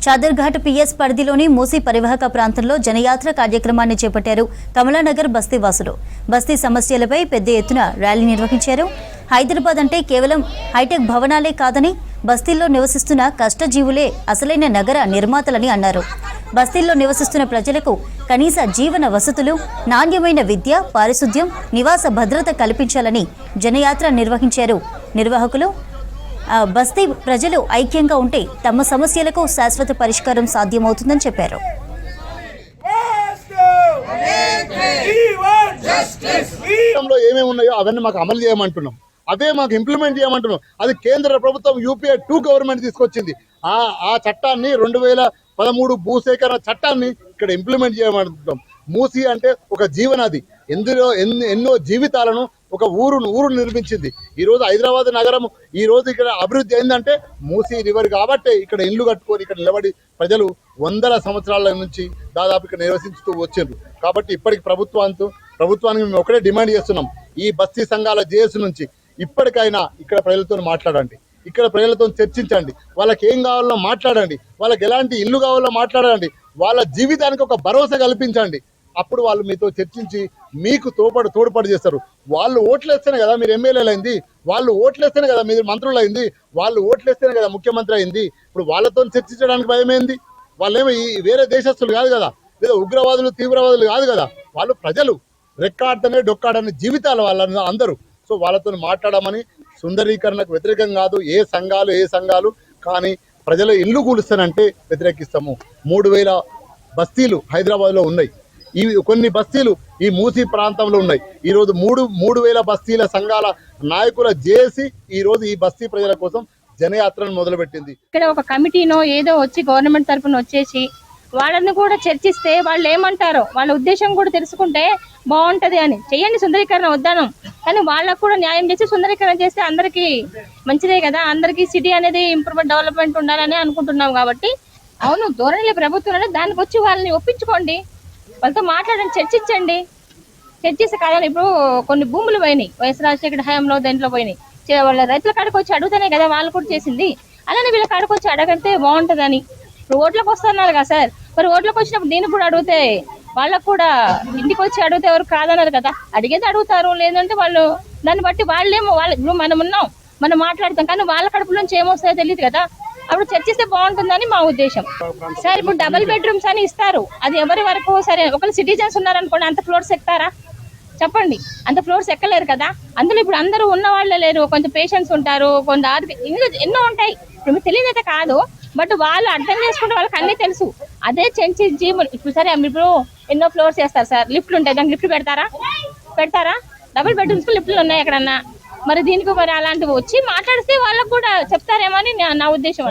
Chaderghat PS పరిధిలోని మూసీ పరివాహక ప్రాంతంలో జనయాత్ర కార్యక్రమాన్ని చేపట్టారు కమలానగర్ బస్తీ వాసులు. బస్తీ సమస్యలపై పెద్ద ఎత్తున ర్యాలీ నిర్వహించారు. హైదరాబాద్ అంటే కేవలం హైటెక్ భవనాలే కాదని బస్తీల్లో నివసిస్తున్న కష్టజీవులే అసలైన నగర నిర్మాతలని అన్నారు. బస్తీల్లో నివసిస్తున్న ప్రజలకు కనీస జీవన వసతులు, నాణ్యమైన విద్య, పారిశుద్ధ్యం, నివాస భద్రత కల్పించాలని జనయాత్ర నిర్వహించారు. నిర్వాహకులు బస్తీ ప్రజలు ఐక్యంగా ఉంటే తమ సమస్యలకు శాశ్వత పరిష్కారం సాధ్యమవుతుందని చెప్పారు. ఏమేమి ఉన్నాయో అవన్నీ మాకు అమలు చేయమంటున్నాం, అవే మాకు ఇంప్లిమెంట్ చేయమంటున్నాం. అది కేంద్ర ప్రభుత్వం యూపీఏ 2 గవర్నమెంట్ తీసుకొచ్చింది. ఆ చట్టాన్ని 2013 భూసేకరణ చట్టాన్ని ఇక్కడ ఇంప్లిమెంట్ చేయమంటున్నాం. మూసీ అంటే ఒక జీవనది, ఎన్నో జీవితాలను ఒక ఊరు నిర్మించింది. ఈ రోజు హైదరాబాద్ నగరం ఈ రోజు ఇక్కడ అభివృద్ధి అయిందంటే మూసీ రివర్ కాబట్టి ఇక్కడ ఇల్లు కట్టుకొని ఇక్కడ నిలబడి ప్రజలు వందల సంవత్సరాల నుంచి దాదాపు ఇక్కడ నివసిస్తూ వచ్చారు. కాబట్టి ఇప్పటికి ప్రభుత్వానికి మేము ఒకటే డిమాండ్ చేస్తున్నాం, ఈ బస్తీ సంఘాల జేఏసీ నుంచి ఇప్పటికైనా ఇక్కడ ప్రజలతో మాట్లాడండి, ఇక్కడ ప్రజలతో చర్చించండి, వాళ్ళకి ఏం కావాలో మాట్లాడండి, వాళ్ళకి ఎలాంటి ఇల్లు కావాలో మాట్లాడండి, వాళ్ళ జీవితానికి ఒక భరోసా కల్పించండి. అప్పుడు వాళ్ళు మీతో చర్చించి మీకు తోడ్పాటు చేస్తారు. వాళ్ళు ఓట్లేస్తేనే కదా మీరు ఎమ్మెల్యేలు అయింది, వాళ్ళు ఓట్లేస్తేనే కదా మీరు మంత్రులు అయింది, వాళ్ళు ఓట్లేస్తేనే కదా ముఖ్యమంత్రి అయింది. ఇప్పుడు వాళ్ళతో చర్చించడానికి భయమైంది. వాళ్ళేమో వేరే దేశస్తులు కాదు కదా, లేదా ఉగ్రవాదులు తీవ్రవాదులు కాదు కదా, వాళ్ళు ప్రజలు రెక్కాడితేనే డొక్కాడని జీవితాలు వాళ్ళ అందరూ. సో వాళ్ళతో మాట్లాడమని, సుందరీకరణకు వ్యతిరేకం కాదు ఏ సంఘాలు కానీ ప్రజల ఇల్లు కూలుస్తానంటే వ్యతిరేకిస్తాము. 3000 బస్తీలు హైదరాబాద్లో ఉన్నాయి. ఇవి కొన్ని బస్తీలు ఈ మూసీ ప్రాంతంలో ఉన్నాయి. ఈరోజు 3000 బస్తీల సంఘాల నాయకుల జేఏసీ ఈ రోజు ఈ బస్తీ ప్రజల కోసం జనయాత్రను మొదలుపెట్టింది. ఇక్కడ ఒక కమిటీనో ఏదో వచ్చి గవర్నమెంట్ తరఫున వచ్చేసి వాళ్ళని కూడా చర్చిస్తే వాళ్ళు ఏమంటారో వాళ్ళ ఉద్దేశం కూడా తెలుసుకుంటే బాగుంటది అని చెయ్యండి. సుందరీకరణ వద్దాను, కానీ వాళ్ళకు కూడా న్యాయం చేసి సుందరీకరణ చేస్తే అందరికీ మంచిదే కదా. అందరికీ సిటీ అనేది ఇంప్రూవ్మెంట్ డెవలప్మెంట్ ఉండాలని అనుకుంటున్నాం కాబట్టి అవును ధోరణిలో ప్రభుత్వం దానికి వచ్చి వాళ్ళని ఒప్పించుకోండి, వాళ్ళతో మాట్లాడండి, చర్చిస్తే కాదని. ఇప్పుడు కొన్ని భూములు పోయినాయి వైఎస్ రాజశేఖర హయాంలో, దాంట్లో పోయినాయి. వాళ్ళ రైతుల కాడికి వచ్చి అడుగుతానే కదా వాళ్ళు కూడా చేసింది. అలానే వీళ్ళ కాడికి వచ్చి అడగంటే బాగుంటుందని. ఇప్పుడు ఓట్లకు వస్తున్నారు కదా సార్, మరి ఓట్లకు వచ్చినప్పుడు దీన్ని కూడా అడిగితే వాళ్ళకు కూడా ఇంటికి వచ్చి అడిగితే ఎవరు కాదన్నారు కదా, అడిగేది అడుగుతారు. లేదంటే వాళ్ళు దాన్ని బట్టి ఇప్పుడు మనం మాట్లాడతాం, కానీ వాళ్ళ కడుపు నుంచి ఏమొస్తాయో తెలియదు కదా. అప్పుడు చర్చిస్తే బాగుంటుందని మా ఉద్దేశం సార్. ఇప్పుడు డబుల్ బెడ్రూమ్స్ అని ఇస్తారు, అది ఎవరి వరకు సరే. ఒకళ్ళు సిటిజన్స్ ఉన్నారనుకోండి, అంత ఫ్లోర్స్ ఎక్కుతారా చెప్పండి? అంత ఫ్లోర్స్ ఎక్కలేరు కదా. అందులో ఇప్పుడు అందరూ ఉన్న వాళ్ళే లేరు, కొంత పేషెంట్స్ ఉంటారు, కొంత ఎన్నో ఉంటాయి. ఇప్పుడు మీకు తెలియదైతే కాదు, బట్ వాళ్ళు అర్థం చేసుకుంటే వాళ్ళకి అన్నీ తెలుసు. అదే చర్చించి ఇప్పుడు సరే ఇప్పుడు ఎన్నో ఫ్లోర్స్ వేస్తారు సార్, లిఫ్ట్లు ఉంటాయి, దానికి లిఫ్ట్ పెడతారా? డబుల్ బెడ్రూమ్స్ లిఫ్ట్లు ఉన్నాయి ఎక్కడన్నా. మరి దీనికి మరి అలాంటివి వచ్చి మాట్లాడితే వాళ్ళకు కూడా చెప్తారేమో అని నా ఉద్దేశం.